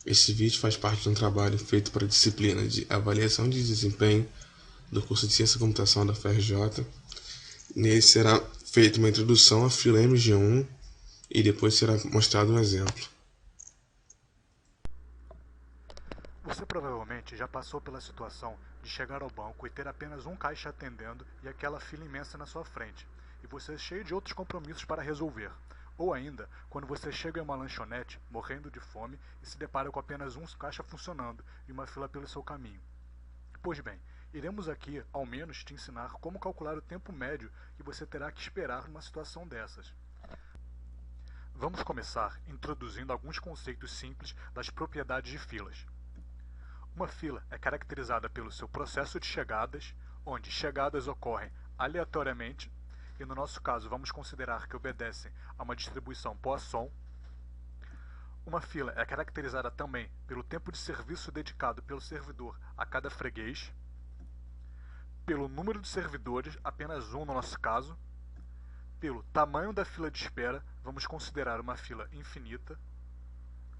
Este vídeo faz parte de um trabalho feito para a disciplina de Avaliação de Desempenho do curso de Ciência da Computação da FRJ. Nele será feita uma introdução à fila MG1 e depois será mostrado um exemplo. Você provavelmente já passou pela situação de chegar ao banco e ter apenas um caixa atendendo e aquela fila imensa na sua frente, e você é cheio de outros compromissos para resolver. Ou ainda, quando você chega em uma lanchonete, morrendo de fome, e se depara com apenas um caixa funcionando e uma fila pelo seu caminho. Pois bem, iremos aqui, ao menos, te ensinar como calcular o tempo médio que você terá que esperar numa situação dessas. Vamos começar introduzindo alguns conceitos simples das propriedades de filas. Uma fila é caracterizada pelo seu processo de chegadas, onde chegadas ocorrem aleatoriamente, e no nosso caso vamos considerar que obedecem a uma distribuição Poisson. Uma fila é caracterizada também pelo tempo de serviço dedicado pelo servidor a cada freguês, pelo número de servidores, apenas um no nosso caso, pelo tamanho da fila de espera, vamos considerar uma fila infinita,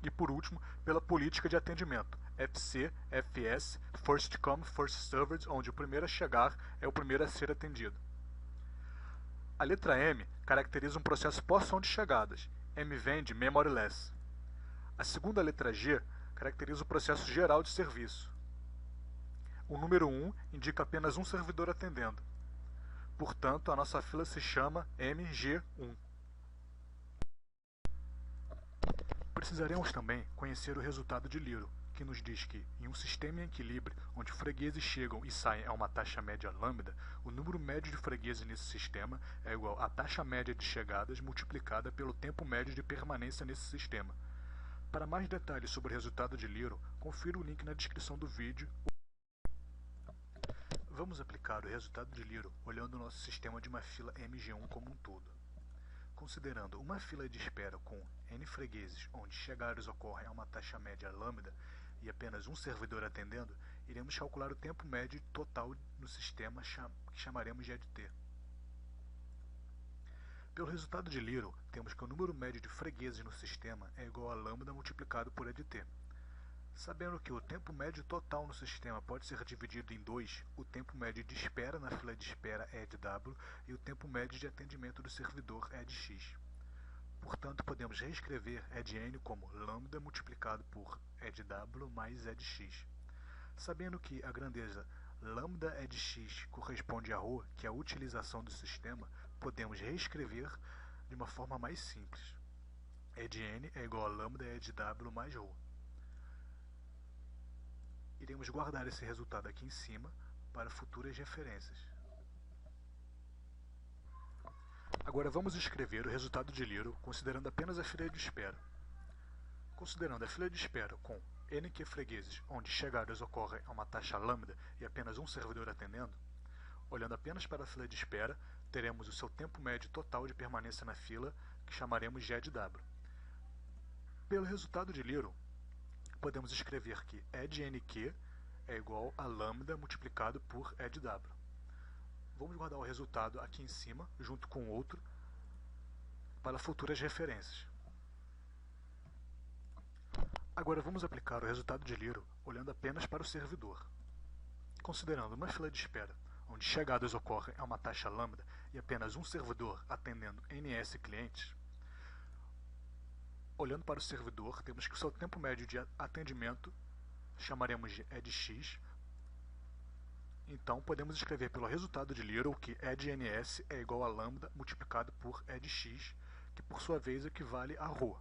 e por último, pela política de atendimento, FC, FS, First Come, First Served, onde o primeiro a chegar é o primeiro a ser atendido. A letra M caracteriza um processo Poisson de chegadas, M vem de Memory Less. A segunda letra G caracteriza o processo geral de serviço. O número 1 indica apenas um servidor atendendo. Portanto, a nossa fila se chama MG1. Precisaremos também conhecer o resultado de Little, que nos diz que, em um sistema em equilíbrio, onde fregueses chegam e saem a uma taxa média lambda, o número médio de fregueses nesse sistema é igual à taxa média de chegadas multiplicada pelo tempo médio de permanência nesse sistema. Para mais detalhes sobre o resultado de Little, confira o link na descrição do vídeo. Vamos aplicar o resultado de Little olhando o nosso sistema de uma fila MG1 como um todo. Considerando uma fila de espera com N fregueses, onde chegadas ocorrem a uma taxa média lambda e apenas um servidor atendendo, iremos calcular o tempo médio total no sistema que chamaremos de EDT. Pelo resultado de Little, temos que o número médio de fregueses no sistema é igual a lambda multiplicado por EDT. Sabendo que o tempo médio total no sistema pode ser dividido em dois, o tempo médio de espera na fila de espera é de W e o tempo médio de atendimento do servidor é de X. Portanto, podemos reescrever E de N como lambda multiplicado por E de W mais E de X. Sabendo que a grandeza lambda E de X corresponde a ρ, que é a utilização do sistema, podemos reescrever de uma forma mais simples. E de N é igual a lambda E de W mais ρ. Iremos guardar esse resultado aqui em cima para futuras referências. Agora vamos escrever o resultado de Little considerando apenas a fila de espera. Considerando a fila de espera com N fregueses, onde chegadas ocorrem a uma taxa lambda e apenas um servidor atendendo, olhando apenas para a fila de espera, teremos o seu tempo médio total de permanência na fila, que chamaremos de E de W. Pelo resultado de Little, podemos escrever que E de NQ é igual a lambda multiplicado por E de W. Vamos guardar o resultado aqui em cima, junto com outro, para futuras referências. Agora vamos aplicar o resultado de Little olhando apenas para o servidor. Considerando uma fila de espera, onde chegadas ocorrem a uma taxa lambda e apenas um servidor atendendo NS clientes, olhando para o servidor, temos que o seu tempo médio de atendimento chamaremos de E de X. Então, podemos escrever pelo resultado de Little que E de NS é igual a lambda multiplicado por E de X, que por sua vez equivale a ρ.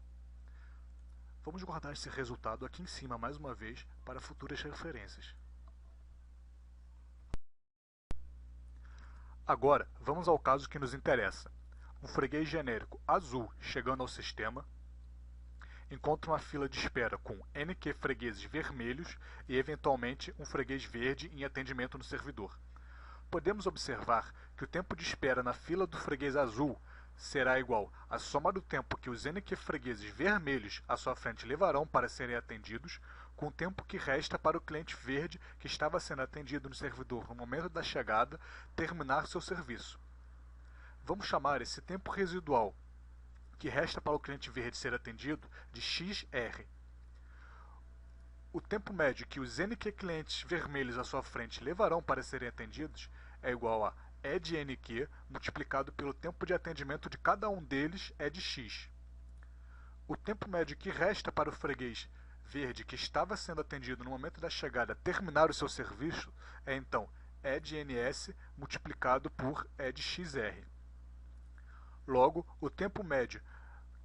Vamos guardar esse resultado aqui em cima mais uma vez para futuras referências. Agora, vamos ao caso que nos interessa. Um freguês genérico azul chegando ao sistema encontra uma fila de espera com NQ fregueses vermelhos e, eventualmente, um freguês verde em atendimento no servidor. Podemos observar que o tempo de espera na fila do freguês azul será igual à soma do tempo que os NQ fregueses vermelhos à sua frente levarão para serem atendidos, com o tempo que resta para o cliente verde que estava sendo atendido no servidor no momento da chegada terminar seu serviço. Vamos chamar esse tempo residual que resta para o cliente verde ser atendido de XR. o tempo médio que os NQ clientes vermelhos à sua frente levarão para serem atendidos é igual a E de NQ multiplicado pelo tempo de atendimento de cada um deles é de X. O tempo médio que resta para o freguês verde que estava sendo atendido no momento da chegada terminar o seu serviço é então E de NS multiplicado por E de XR. Logo, o tempo médio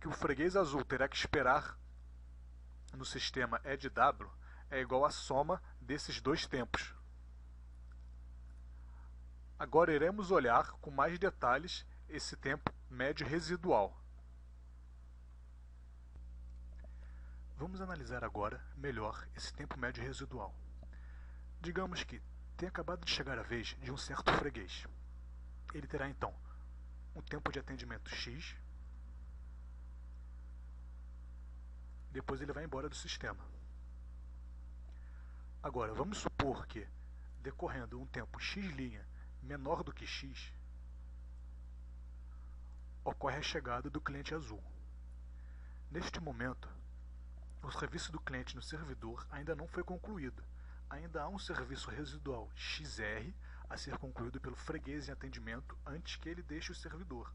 que o freguês azul terá que esperar no sistema E de W é igual à soma desses dois tempos. Agora iremos olhar com mais detalhes esse tempo médio residual. Vamos analisar agora melhor esse tempo médio residual. Digamos que tenha acabado de chegar a vez de um certo freguês. Ele terá então um tempo de atendimento X, depois ele vai embora do sistema. Agora, vamos supor que, decorrendo um tempo x' menor do que x, ocorre a chegada do cliente azul. Neste momento, o serviço do cliente no servidor ainda não foi concluído. Ainda há um serviço residual XR a ser concluído pelo freguês em atendimento antes que ele deixe o servidor.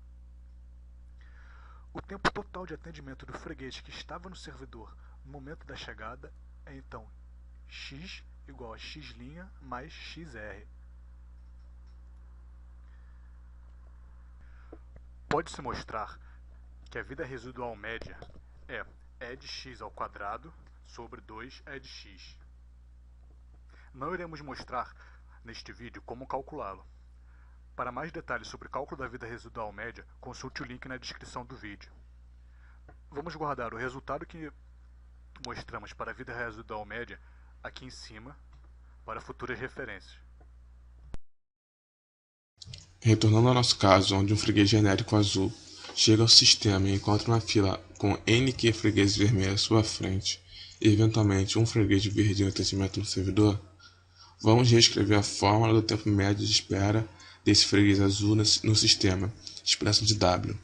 O tempo total de atendimento do freguês que estava no servidor no momento da chegada é então x igual a x' mais xr. Pode-se mostrar que a vida residual média é E de x ao quadrado sobre 2E de x. Não iremos mostrar neste vídeo como calculá-lo. Para mais detalhes sobre o cálculo da vida residual média, consulte o link na descrição do vídeo. Vamos guardar o resultado que mostramos para a vida residual média aqui em cima para futuras referências. Retornando ao nosso caso, onde um freguês genérico azul chega ao sistema e encontra uma fila com NQ fregueses vermelhos à sua frente e eventualmente um freguês verde em atendimento no servidor, vamos reescrever a fórmula do tempo médio de espera desse freguês azul no sistema, expresso de W.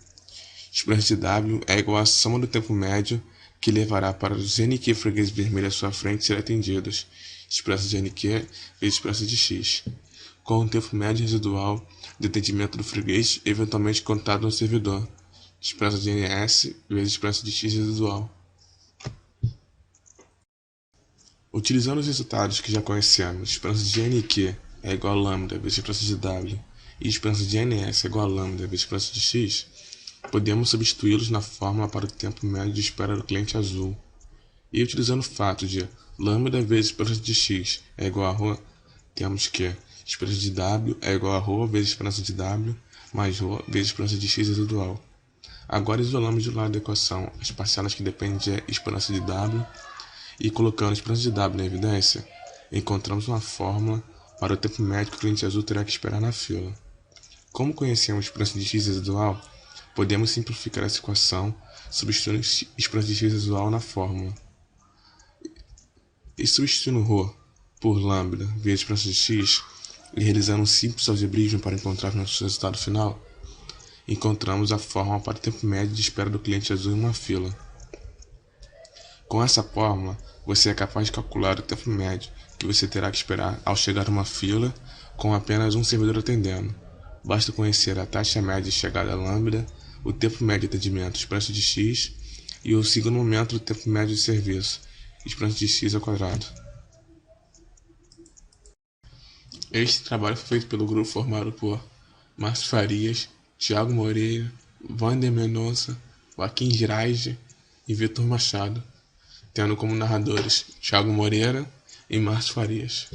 Expresso de W é igual à soma do tempo médio que levará para os NQ fregueses vermelhos à sua frente serem atendidos, expresso de NQ vezes expresso de X, com o tempo médio residual de atendimento do freguês eventualmente contado no servidor, expresso de NS vezes expresso de X residual. Utilizando os resultados que já conhecemos, expresso de NQ é igual a lambda vezes expresso de W e expresso de NS é igual a lambda vezes expresso de X, podemos substituí-los na fórmula para o tempo médio de espera do cliente azul. E utilizando o fato de lambda vezes expresso de X é igual a ρ, temos que expresso de W é igual a ρ vezes expresso de W mais ρ vezes expresso de X residual. Agora isolamos de lado da equação as parcelas que dependem de expresso de W e colocando a expresso de W na evidência, encontramos uma fórmula para o tempo médio que o cliente azul terá que esperar na fila. Como conhecemos a expresso de X residual, podemos simplificar essa equação substituindo a expresso de X residual na fórmula. E substituindo ρ por lambda vezes expresso de X e realizando um simples algebrismo para encontrar nosso resultado final, encontramos a fórmula para o tempo médio de espera do cliente azul em uma fila. Com essa fórmula, você é capaz de calcular o tempo médio que você terá que esperar ao chegar a uma fila com apenas um servidor atendendo. Basta conhecer a taxa média de chegada lambda, o tempo médio de atendimento expresso de x e o segundo momento do tempo médio de serviço, expresso de x ao quadrado. Este trabalho foi feito pelo grupo formado por Márcio Farias, Thiago Moreira, Wander Mendonça, Joaquim Girage e Vitor Machado, tendo como narradores Thiago Moreira e Márcio Farias.